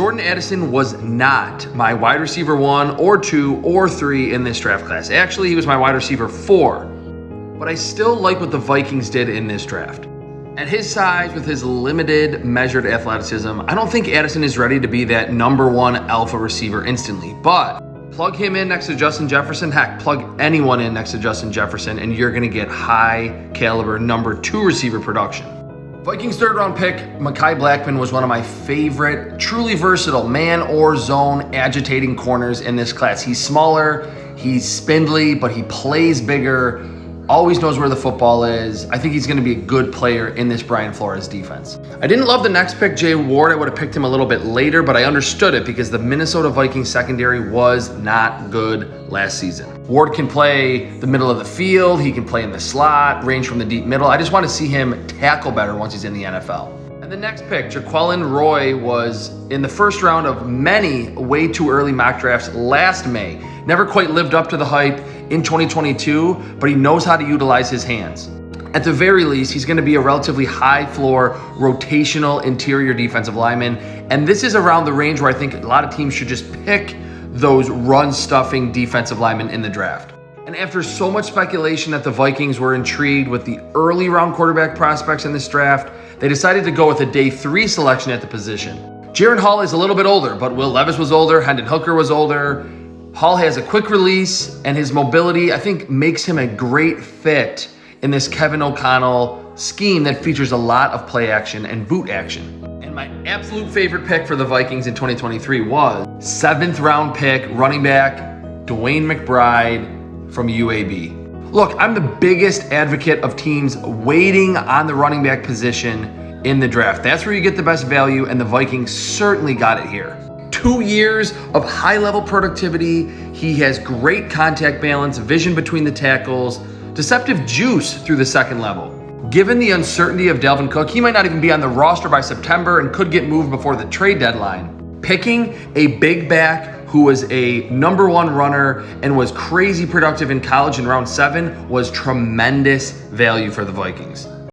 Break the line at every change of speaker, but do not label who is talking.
Jordan Addison was not my wide receiver 1 or 2 or 3 in this draft class. Actually, he was my wide receiver 4. But I still like what the Vikings did in this draft. At his size, with his limited measured athleticism, I don't think Addison is ready to be that number 1 alpha receiver instantly. But plug him in next to Justin Jefferson, heck, plug anyone in next to Justin Jefferson, and you're going to get high caliber number 2 receiver production. Vikings third round pick, Mekhi Blackmon, was one of my favorite, truly versatile man or zone agitating corners in this class. He's smaller, he's spindly, but he plays bigger, always knows where the football is. I think he's going to be a good player in this Brian Flores defense. I didn't love the next pick, Jay Ward. I would have picked him a little bit later, but I understood it because the Minnesota Vikings secondary was not good last season. Ward can play the middle of the field. He can play in the slot, range from the deep middle. I just want to see him tackle better once he's in the NFL. And the next pick, Jaquelin Roy, was in the first round of many way too early mock drafts last May. Never quite lived up to the hype in 2022, but he knows how to utilize his hands. At the very least, he's going to be a relatively high floor, rotational interior defensive lineman. And this is around the range where I think a lot of teams should just pick those run-stuffing defensive linemen in the draft. And after so much speculation that the Vikings were intrigued with the early round quarterback prospects in this draft, they decided to go with a day 3 selection at the position. Jaren Hall is a little bit older, but Will Levis was older, Hendon Hooker was older. Hall has a quick release, and his mobility, I think, makes him a great fit in this Kevin O'Connell scheme that features a lot of play action and boot action. And my absolute favorite pick for the Vikings in 2023 was 7th round pick, running back DeWayne McBride from UAB. Look, I'm the biggest advocate of teams waiting on the running back position in the draft. That's where you get the best value, and the Vikings certainly got it here. 2 years of high-level productivity. He has great contact balance, vision between the tackles, deceptive juice through the second level. Given the uncertainty of Dalvin Cook, he might not even be on the roster by September and could get moved before the trade deadline. Picking a big back who was a number 1 runner and was crazy productive in college in round 7 was tremendous value for the Vikings.